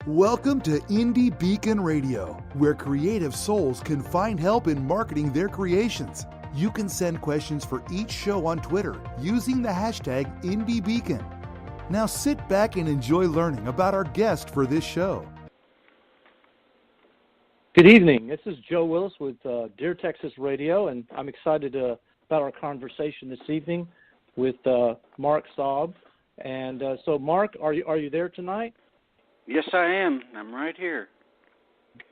Welcome to Indie Beacon Radio, where creative souls can find help in marketing their creations. You can send questions for each show on Twitter using the hashtag IndieBeacon. Now sit back and enjoy learning about our guest for this show. Good evening. This is Joe Willis with Dear Texas Radio, and I'm excited about our conversation this evening with mark-stoub. And so, Mark, are you there tonight? Yes, I am. I'm right here.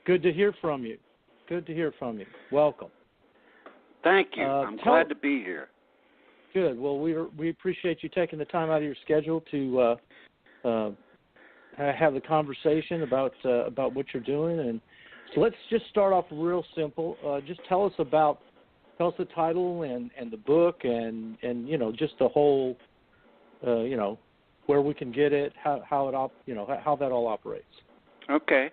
Good to hear from you. Welcome. Thank you. I'm glad to be here. Good. Well, we appreciate you taking the time out of your schedule to have the conversation about what you're doing. And so let's just start off real simple. Just tell us the title and the book and just the whole where we can get it, how that all operates. Okay.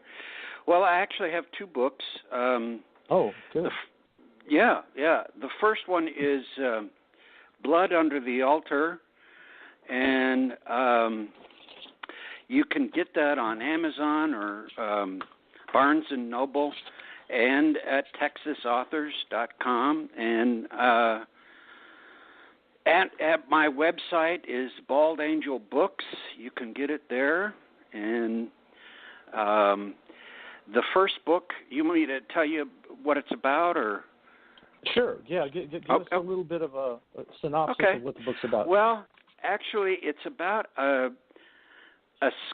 Well, I actually have two books. Oh, good. Yeah. The first one is Blood Under the Altar, and you can get that on Amazon or Barnes & Noble and at texasauthors.com. And at my website is Bald Angel Books. You can get it there. And the first book, you want me to tell you what it's about, or? Sure. Yeah. Give us a little bit of a synopsis of what the book's about. Well, actually, it's about a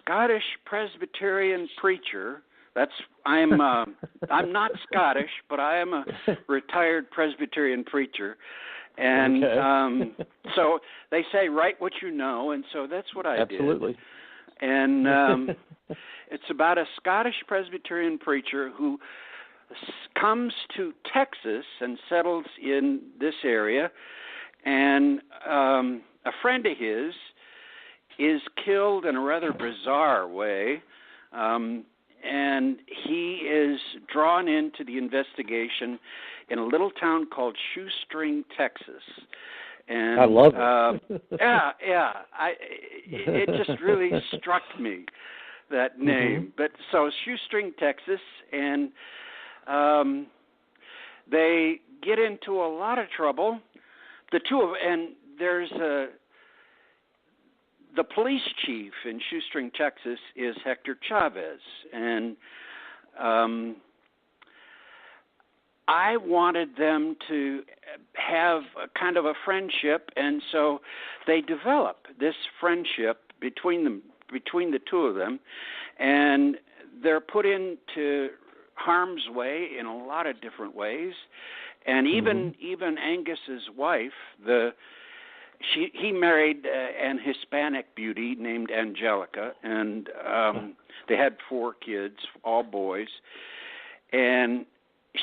Scottish Presbyterian preacher. I'm not Scottish, but I am a retired Presbyterian preacher. And so they say, write what you know, and so that's what I did. Absolutely. And it's about a Scottish Presbyterian preacher who comes to Texas and settles in this area, and a friend of his is killed in a rather bizarre way, and he is drawn into the investigation in a little town called Shoestring, Texas. And I love it. Yeah. It just really struck me, that name. Mm-hmm. But so Shoestring, Texas, and they get into a lot of trouble. And there's the police chief in Shoestring, Texas, is Hector Chavez, and I wanted them to have a kind of a friendship, and so they develop this friendship between the two of them, and they're put into harm's way in a lot of different ways, and even Angus's wife, he married an Hispanic beauty named Angelica, and they had 4 kids, all boys, and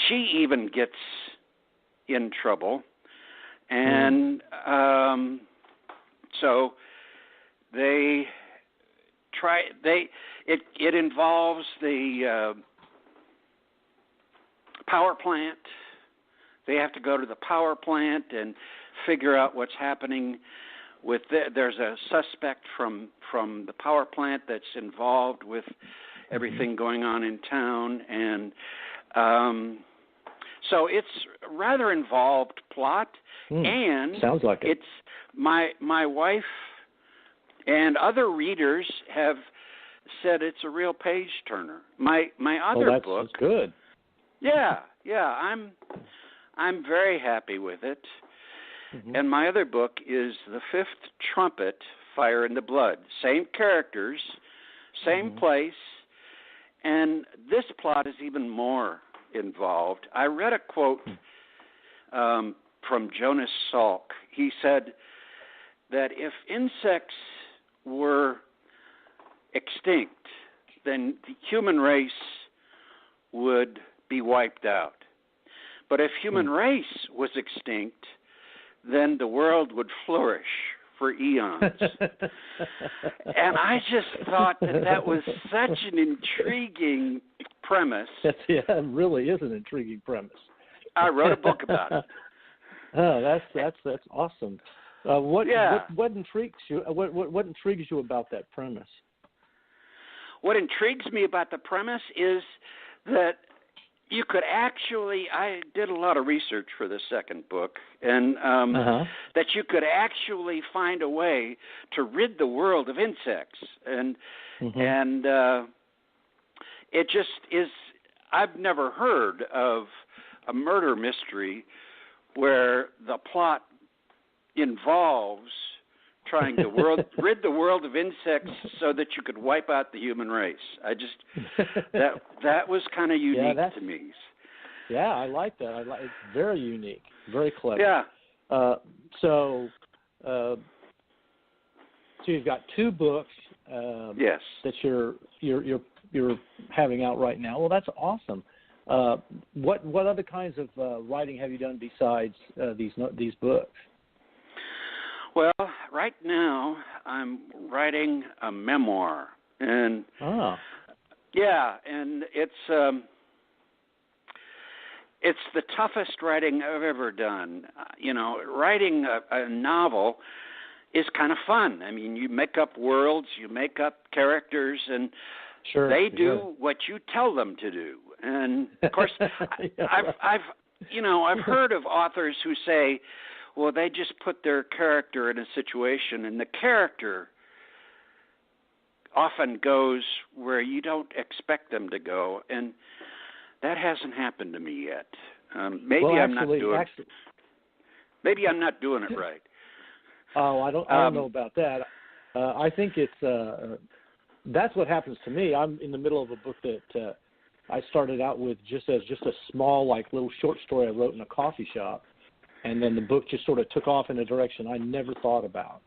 she even gets in trouble, and so they try. It involves the power plant. They have to go to the power plant and figure out what's happening with there's a suspect from the power plant that's involved with everything going on in town, and so it's a rather involved plot, and sounds like it. It's my wife and other readers have said it's a real page turner. My other book, that's good. Yeah, I'm very happy with it. Mm-hmm. And my other book is The Fifth Trumpet, Fire in the Blood. Same characters, same place, and this plot is even more involved. I read a quote from Jonas Salk. He said that if insects were extinct, then the human race would be wiped out. But if human race was extinct, then the world would flourish for eons. And I just thought that was such an intriguing premise. It really is an intriguing premise. I wrote a book about it. Oh, that's awesome. What intrigues you? What intrigues you about that premise? what intrigues me about the premise is that you could actually, I did a lot of research for the second book, and that you could actually find a way to rid the world of insects. And it just is, I've never heard of a murder mystery where the plot involves trying to rid the world of insects so that you could wipe out the human race. I just that was kind of unique to me. Yeah, I like that. It's very unique, very clever. Yeah. So you've got two books. Yes. That you're having out right now. Well, that's awesome. What other kinds of writing have you done besides these books? Well, right now I'm writing a memoir, and and it's the toughest writing I've ever done. Writing a novel is kind of fun. I mean, you make up worlds, you make up characters, and they do what you tell them to do. And of course, I've heard of authors who say, well, they just put their character in a situation, and the character often goes where you don't expect them to go, and that hasn't happened to me yet. Maybe I'm not doing it right. Oh, I don't know about that. I think it's that's what happens to me. I'm in the middle of a book that I started out with just a small, little short story I wrote in a coffee shop. And then the book just sort of took off in a direction I never thought about.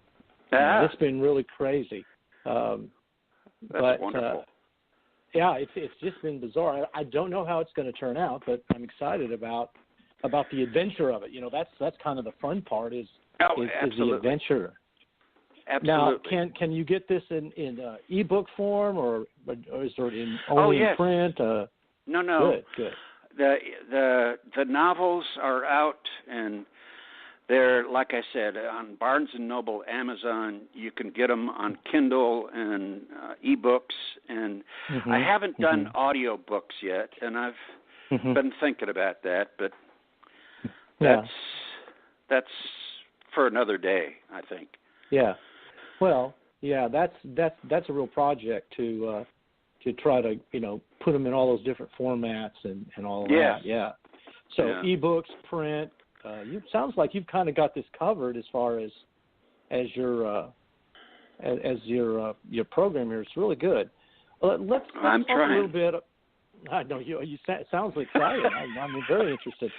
It's been really crazy. That's wonderful. It's just been bizarre. I don't know how it's going to turn out, but I'm excited about the adventure of it. That's kind of the fun part is the adventure. Absolutely. Now, can you get this in ebook form or is it in only in print? No. Good. The novels are out, and they're, like I said, on Barnes & Noble, Amazon. You can get them on Kindle and ebooks, and I haven't done audio books yet, and I've been thinking about that, but that's for another day, I think. Yeah. Well, that's a real project to try to put them in all those different formats and all of that. Yeah. So ebooks, print. Sounds like you've kind of got this covered as far as your program here. It's really good. Let's talk a little bit. I know you sounds excited. I'm very interested.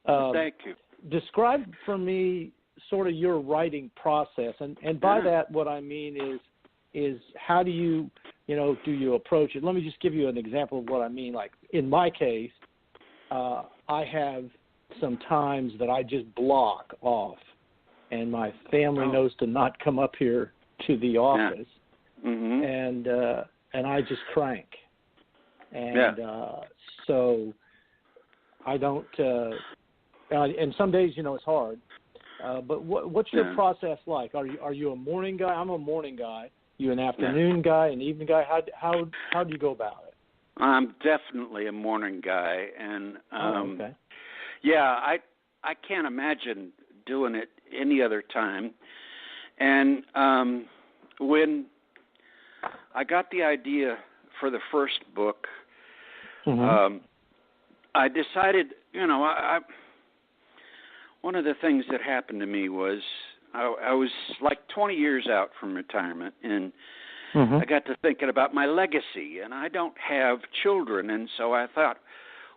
Thank you. Describe for me sort of your writing process, and by that what I mean is how do you do you approach it? Let me just give you an example of what I mean. Like in my case, I have some times that I just block off, and my family knows to not come up here to the office, and I just crank, and so I don't. And some days, it's hard. But what's your process like? Are you a morning guy? I'm a morning guy. You an afternoon guy, an evening guy? How do you go about it? I'm definitely a morning guy, and okay. I can't imagine doing it any other time. And when I got the idea for the first book, I decided, one of the things that happened to me was I was like 20 years out from retirement, and I got to thinking about my legacy, and I don't have children, and so I thought,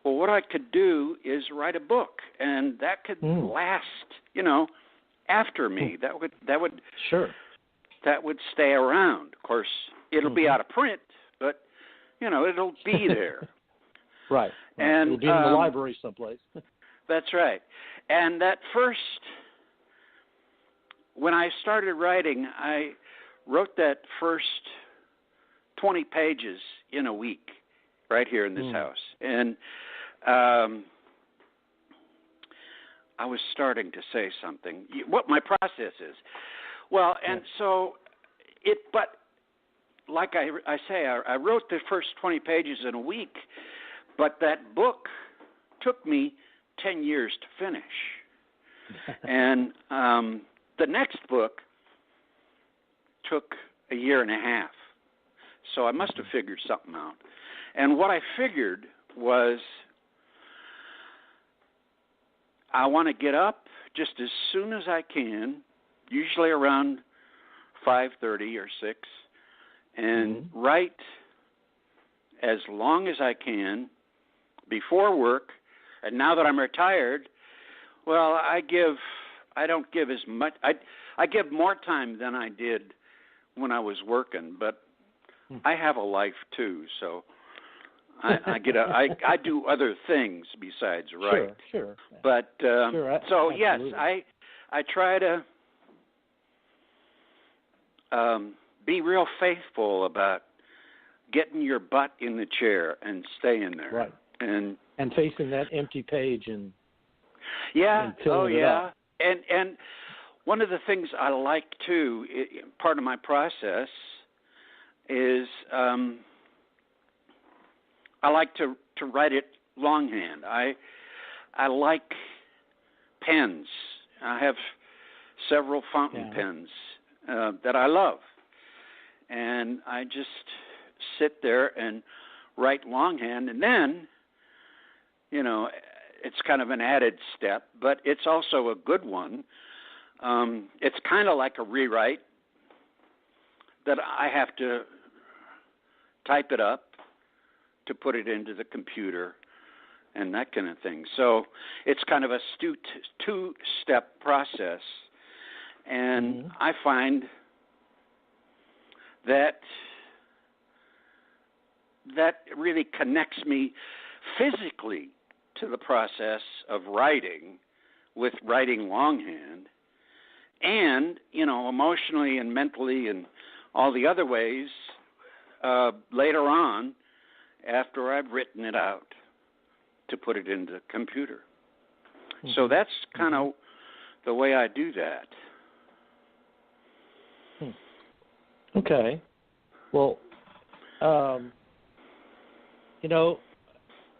well, what I could do is write a book, and that could last, after me. That would stay around. Of course, it'll be out of print, but it'll be there. Right. And it'll be in the library someplace. That's right. And that first, when I started writing, I wrote that first 20 pages in a week right here in this house. And I was starting to say something, what my process is. Well, and so but like I say, I wrote the first 20 pages in a week, but that book took me 10 years to finish. And the next book took a year and a half. So I must have figured something out. And what I figured was I want to get up just as soon as I can, usually around 5:30 or 6, and write as long as I can before work. And now that I'm retired, well, I don't give as much. I give more time than I did when I was working, but I have a life too, so I do other things besides write. Sure. But Sure, so absolutely. yes, I try to be real faithful about getting your butt in the chair and staying there. Right. And facing that empty page and filling it up. And one of the things I like too, part of my process is I like to write it longhand. I like pens. I have several fountain pens that I love, and I just sit there and write longhand, and then, it's kind of an added step, but it's also a good one. It's kind of like a rewrite that I have to type it up to put it into the computer and that kind of thing. So it's kind of a two-step process, and I find that really connects me physically to the process of writing with writing longhand, and, emotionally and mentally and all the other ways later on after I've written it out to put it into the computer. So that's kind of the way I do that. Okay. Well,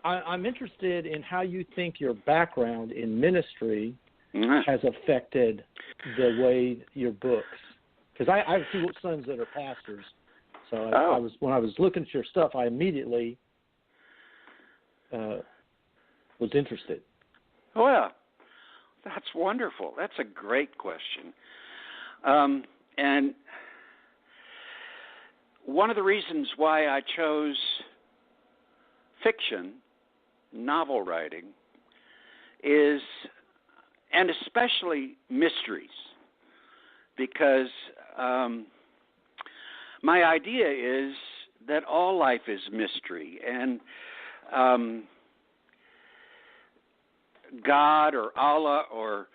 I'm interested in how you think your background in ministry has affected the way your books, because I have two sons that are pastors, so when I was looking at your stuff, I immediately was interested. Well, that's wonderful. That's a great question. And one of the reasons why I chose fiction, novel writing, is, and especially mysteries, because my idea is that all life is mystery, and God or Allah or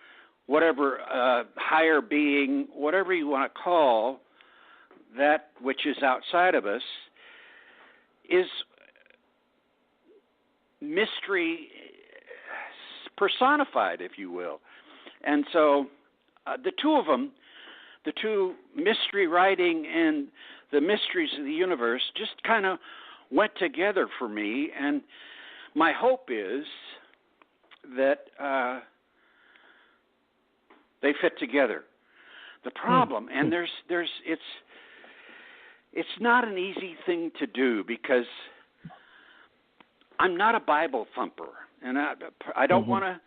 whatever higher being, whatever you want to call that which is outside of us, is mystery personified, if you will. And so the two of them, the two mystery writing and the mysteries of the universe, just kind of went together for me. And my hope is that they fit together. The problem, and it's not an easy thing to do, because I'm not a Bible thumper, and I don't want to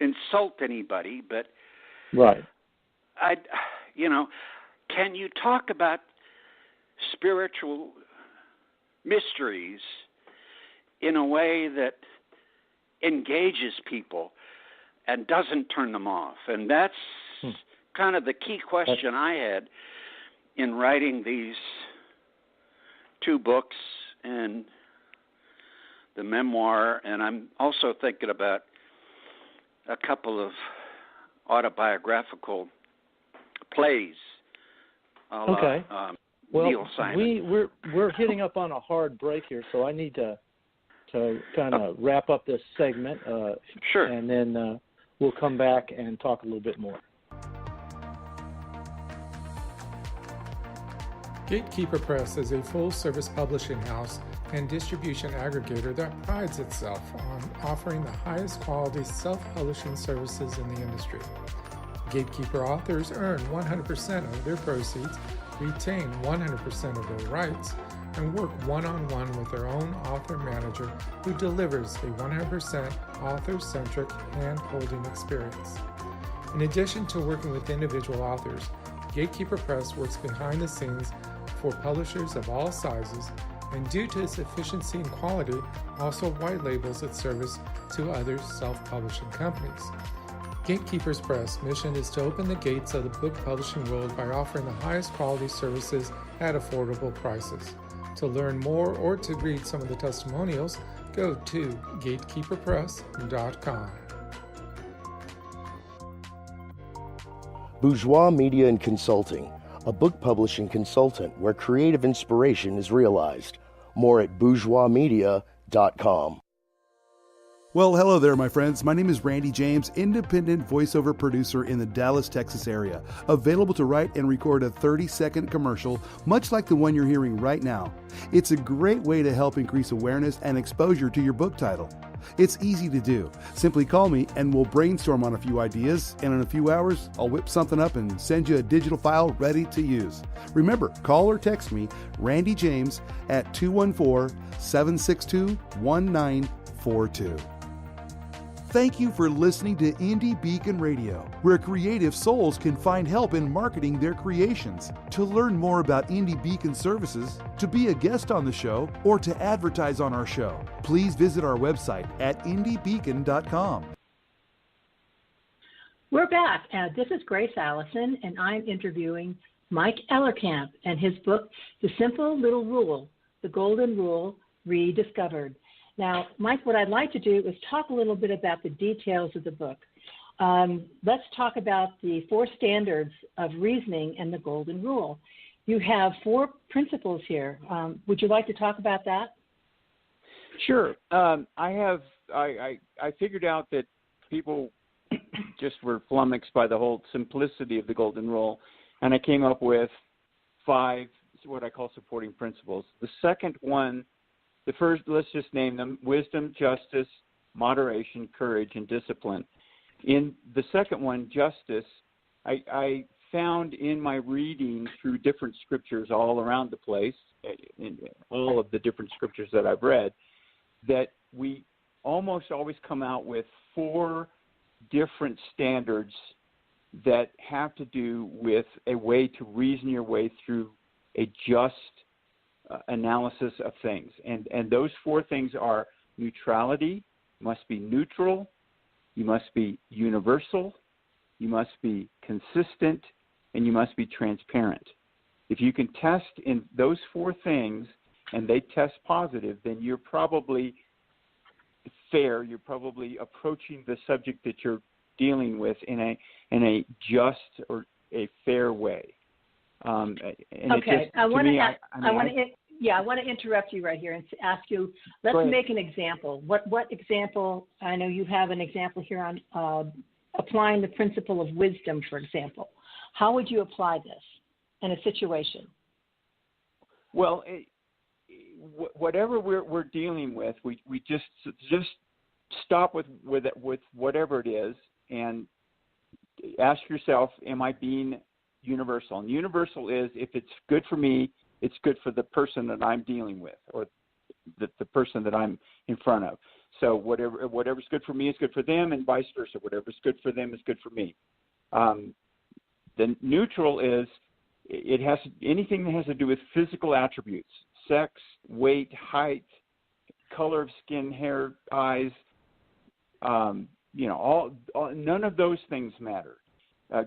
insult anybody, but right. Can you talk about spiritual mysteries in a way that engages people and doesn't turn them off? And that's kind of the key question I had in writing these two books and the memoir, and I'm also thinking about a couple of autobiographical plays. Okay. Well, Neil Simon. we're hitting up on a hard break here, so I need to kind of wrap up this segment. Sure. And then we'll come back and talk a little bit more. Gatekeeper Press is a full-service publishing house and distribution aggregator that prides itself on offering the highest quality self-publishing services in the industry. Gatekeeper authors earn 100% of their proceeds, retain 100% of their rights, and work one-on-one with their own author manager who delivers a 100% author-centric hand-holding experience. In addition to working with individual authors, Gatekeeper Press works behind the scenes for publishers of all sizes, and due to its efficiency and quality, also white labels its service to other self-publishing companies. Gatekeepers Press' mission is to open the gates of the book publishing world by offering the highest quality services at affordable prices. To learn more or to read some of the testimonials, go to gatekeeperpress.com. Bourgeois Media and Consulting, a book publishing consultant where creative inspiration is realized. More at bourgeoismedia.com. Well, hello there, my friends. My name is Randy James, independent voiceover producer in the Dallas, Texas area, available to write and record a 30-second commercial, much like the one you're hearing right now. It's a great way to help increase awareness and exposure to your book title. It's easy to do. Simply call me and we'll brainstorm on a few ideas, and in a few hours, I'll whip something up and send you a digital file ready to use. Remember, call or text me, Randy James, at 214-762-1942. Thank you for listening to Indie Beacon Radio, where creative souls can find help in marketing their creations. To learn more about Indie Beacon services, to be a guest on the show, or to advertise on our show, please visit our website at indiebeacon.com. We're back. This is Grace Allison, and I'm interviewing Mike Ellerkamp and his book, The Simple Little Rule, The Golden Rule Rediscovered. Now, Mike, what I'd like to do is talk a little bit about the details of the book. Let's talk about the 4 standards of reasoning and the golden rule. You have 4 principles here. Would you like to talk about that? Sure. I figured out that people just were flummoxed by the whole simplicity of the golden rule, and I came up with 5 what I call supporting principles. The second one, the first, let's just name them: wisdom, justice, moderation, courage, and discipline. In the second one, justice, I found in my reading through different scriptures all around the place, in all of the different scriptures that I've read, that we almost always come out with 4 different standards that have to do with a way to reason your way through a just analysis of things. And those 4 things are neutrality, you must be neutral, you must be universal, you must be consistent, and you must be transparent. If you can test in those 4 things and they test positive, then you're probably fair, you're probably approaching the subject that you're dealing with in a just or a fair way. Okay, I want to interrupt you right here and ask you, let's make an example. What example? I know you have an example here on applying the principle of wisdom, for example. How would you apply this in a situation? Well, whatever we're dealing with, we just stop with whatever it is and ask yourself, am I being universal? And universal is, if it's good for me, it's good for the person that I'm dealing with, or the person that I'm in front of. So whatever's good for me is good for them, and vice versa. Whatever's good for them is good for me. The neutral is, it has anything that has to do with physical attributes: sex, weight, height, color of skin, hair, eyes. None of those things matter.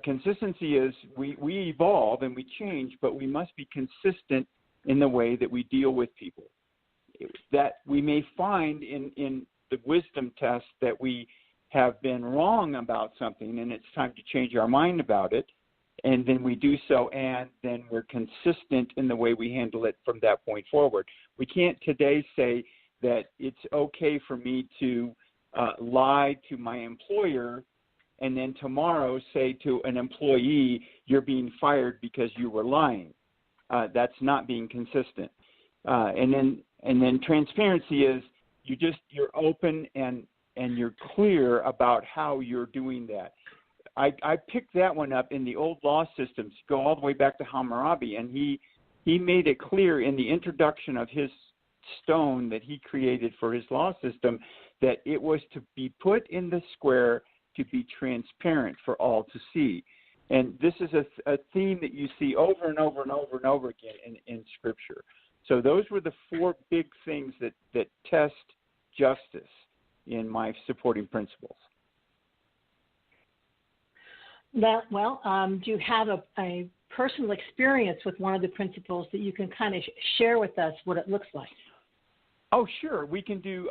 Consistency is we evolve and we change, but we must be consistent in the way that we deal with people. That we may find in the wisdom test that we have been wrong about something, and it's time to change our mind about it, and then we do so, and then we're consistent in the way we handle it from that point forward. We can't today say that it's okay for me to lie to my employer and then tomorrow say to an employee, you're being fired because you were lying. that's not being consistent. And then transparency is you're open and you're clear about how you're doing that. I picked that one up in the old law systems, go all the way back to Hammurabi, and he made it clear in the introduction of his stone that he created for his law system that it was to be put in the square to be transparent for all to see. And this is a theme that you see over and over and over and over again in Scripture. So those were the four big things that test justice in my supporting principles. Well, do you have a personal experience with one of the principles that you can kind of share with us what it looks like? Oh, sure. We can do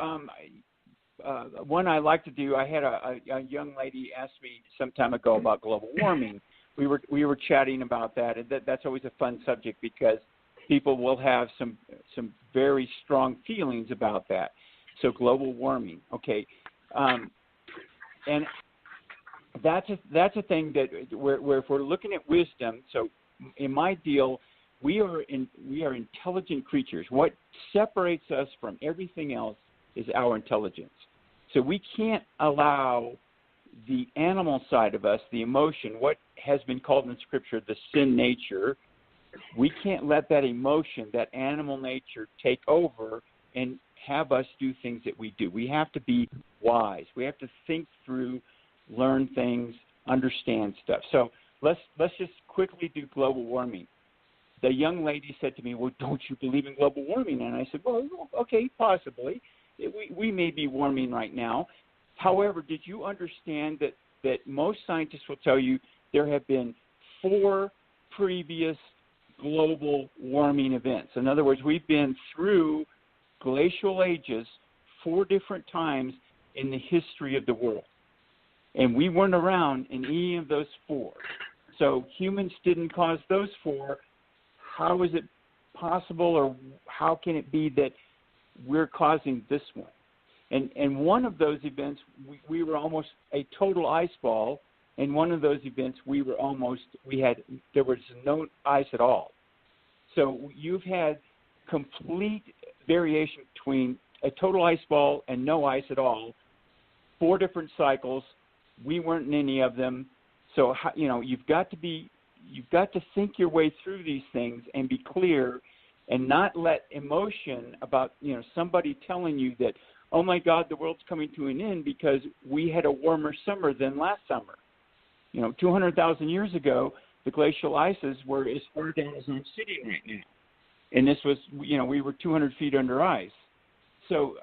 one I like to do. I had a young lady ask me some time ago about global warming. We were chatting about that, and that's always a fun subject because people will have some very strong feelings about that. So global warming, okay, and that's a thing that where if we're looking at wisdom. So in my deal, we are intelligent creatures. What separates us from everything else is our intelligence. So we can't allow the animal side of us, the emotion, what has been called in Scripture the sin nature, we can't let that emotion, that animal nature, take over and have us do things that we do. We have to be wise. We have to think through, learn things, understand stuff. So let's just quickly do global warming. The young lady said to me, well, don't you believe in global warming? And I said, well, okay, possibly. We may be warming right now. However, did you understand that most scientists will tell you there have been 4 previous global warming events? In other words, we've been through glacial ages 4 different times in the history of the world. And we weren't around in any of those 4. So humans didn't cause those 4. How is it possible, or how can it be that we're causing this one? And one of those events, we were almost a total ice ball. And one of those events, there was no ice at all. So you've had complete variation between a total ice ball and no ice at all. 4 different cycles. We weren't in any of them. So you've got to think your way through these things and be clear, and not let emotion about somebody telling you that, oh my God, the world's coming to an end because we had a warmer summer than last summer. 200,000 years ago, the glacial ices were as far down as I'm sitting right now. And this was, we were 200 feet under ice. So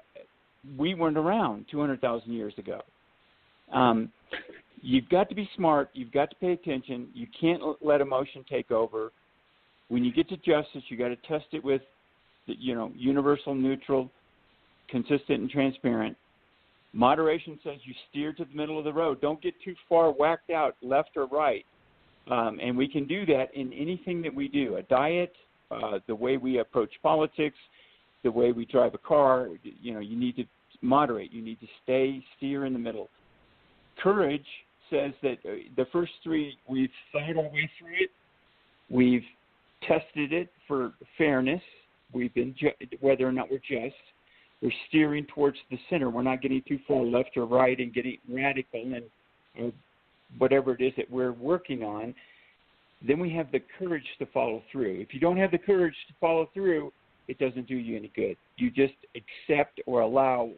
we weren't around 200,000 years ago. You've got to be smart. You've got to pay attention. You can't let emotion take over. When you get to justice, you got to test it with, universal, neutral, consistent, and transparent. Moderation says you steer to the middle of the road. Don't get too far whacked out left or right. And we can do that in anything that we do. A diet, the way we approach politics, the way we drive a car. You need to moderate. You need to steer in the middle. Courage says that the first 3, we've thought our way through it. We've tested it for fairness. We've been whether or not we're just. We're steering towards the center. We're not getting too far left or right and getting radical and whatever it is that we're working on. Then we have the courage to follow through. If you don't have the courage to follow through, it doesn't do you any good. You just accept or allow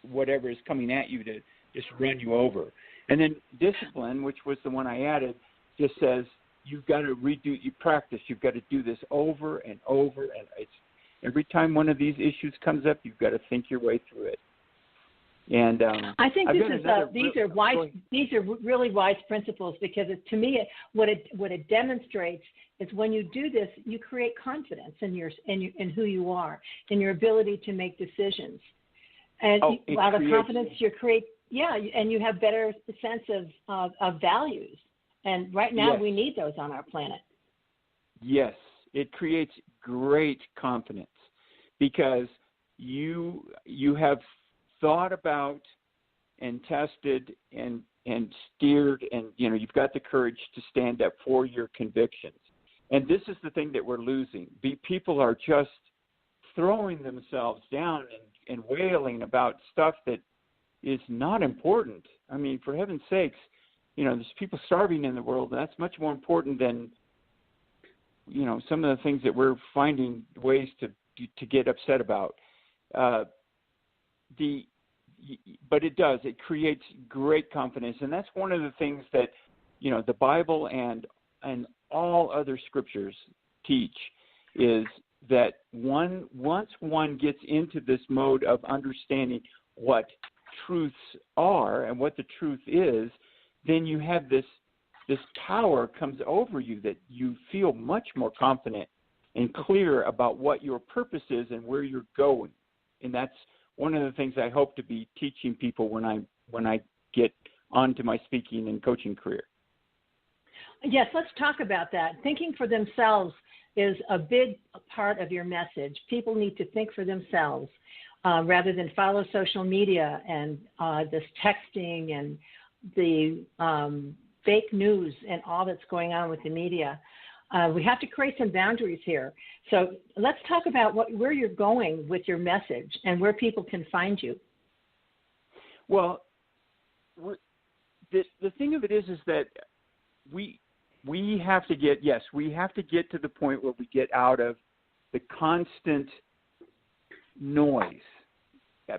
whatever is coming at you to just run you over. And then discipline, which was the one I added, just says you've got to you practice. You've got to do this over and over, and it's every time one of these issues comes up, you've got to think your way through it. And I think these are really wise principles, because to me, what it demonstrates is when you do this, you create confidence in who you are, in your ability to make decisions, and out of confidence, and you have better sense of values. And right now, we need those on our planet. Yes, it creates great confidence because you have thought about and tested and steered, and you've got the courage to stand up for your convictions. And this is the thing that we're losing. People are just throwing themselves down and wailing about stuff that is not important. I mean, for heaven's sakes, there's people starving in the world, and that's much more important than, some of the things that we're finding ways to get upset about. But it creates great confidence, and that's one of the things that, the Bible and all other scriptures teach, is that once one gets into this mode of understanding what truths are and what the truth is, then you have this power comes over you that you feel much more confident and clear about what your purpose is and where you're going. And that's one of the things I hope to be teaching people when I get onto my speaking and coaching career. Yes, let's talk about that. Thinking for themselves is a big part of your message. People need to think for themselves rather than follow social media and this texting and the fake news and all that's going on with the media. We have to create some boundaries here. So let's talk about where you're going with your message and where people can find you. Well, the thing of it is that we have to get to the point where we get out of the constant noise,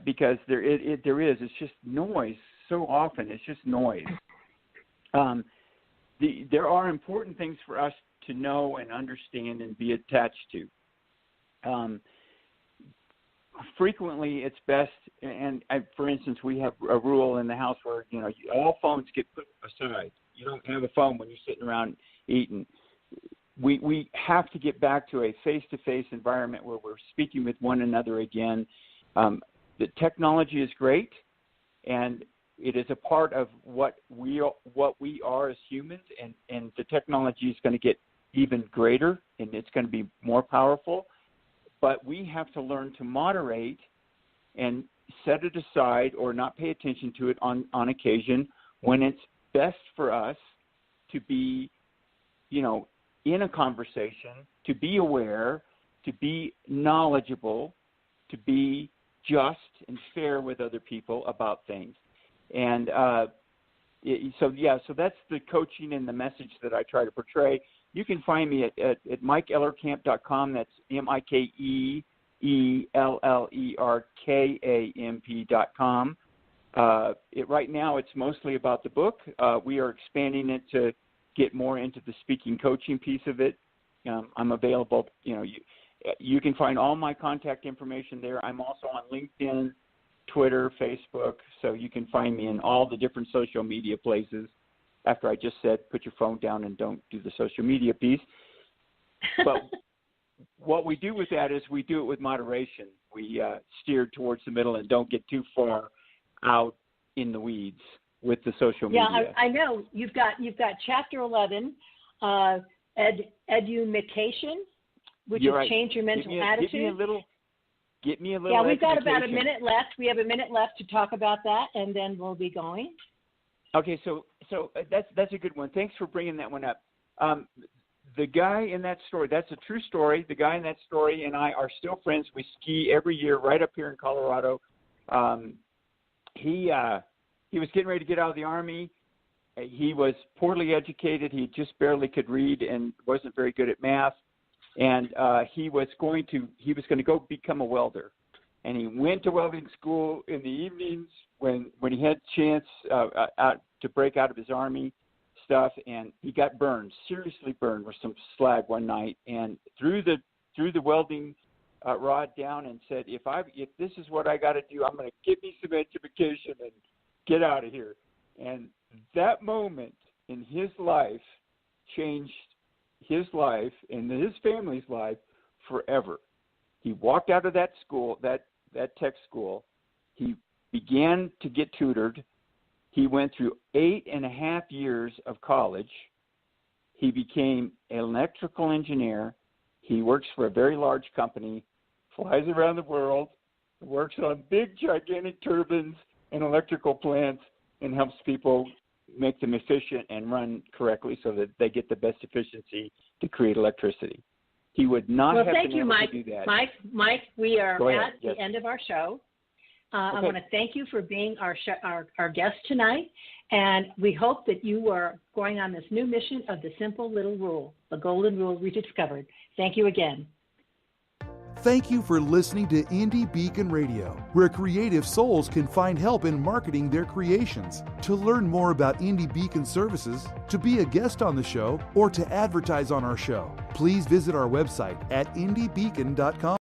because it's just noise so often. It's just noise. There are important things for us to know and understand and be attached to. Frequently, it's best, and for instance, we have a rule in the house where all phones get put aside. You don't have a phone when you're sitting around eating. We have to get back to a face-to-face environment where we're speaking with one another again. The technology is great, and it is a part of what we are as humans, and the technology is going to get even greater, and it's going to be more powerful. But we have to learn to moderate and set it aside or not pay attention to it on occasion when it's best for us to be, in a conversation, to be aware, to be knowledgeable, to be just and fair with other people about things. And so that's the coaching and the message that I try to portray. You can find me at MikeEllerkamp.com. That's MikeEllerkamp.com. Right now, it's mostly about the book. We are expanding it to get more into the speaking coaching piece of it. I'm available. You can find all my contact information there. I'm also on LinkedIn, Twitter, Facebook, so you can find me in all the different social media places. After I just said, put your phone down and don't do the social media piece. But what we do with that is we do it with moderation. We steer towards the middle and don't get too far out in the weeds with the social media. Yeah, I know. You've got Chapter 11, education, which is change your mental attitude. Get me a little. Yeah, we've got about a minute left. We have a minute left to talk about that, and then we'll be going. Okay, so that's a good one. Thanks for bringing that one up. The guy in that story, that's a true story. The guy in that story and I are still friends. We ski every year right up here in Colorado. He was getting ready to get out of the Army. He was poorly educated. He just barely could read and wasn't very good at math. And he was going to go become a welder. And he went to welding school in the evenings when he had a chance to break out of his Army stuff, and he got burned, seriously burned with some slag one night, and threw the welding rod down and said, if this is what I got to do, I'm going to get me some education and get out of here. And that moment in his life changed his life and his family's life forever. He walked out of that school, that tech school. He began to get tutored. He went through 8.5 years of college. He became an electrical engineer. He works for a very large company, flies around the world, works on big, gigantic turbines and electrical plants, and helps people make them efficient and run correctly so that they get the best efficiency to create electricity. He would not have thank been you, able Mike. to do that. Mike, we are Go ahead. at Yes. the end of our show. I Okay. want to thank you for being our guest tonight, and we hope that you are going on this new mission of the simple little rule, the golden rule rediscovered. Thank you again. Thank you for listening to Indie Beacon Radio, where creative souls can find help in marketing their creations. To learn more about Indie Beacon services, to be a guest on the show, or to advertise on our show, please visit our website at indiebeacon.com.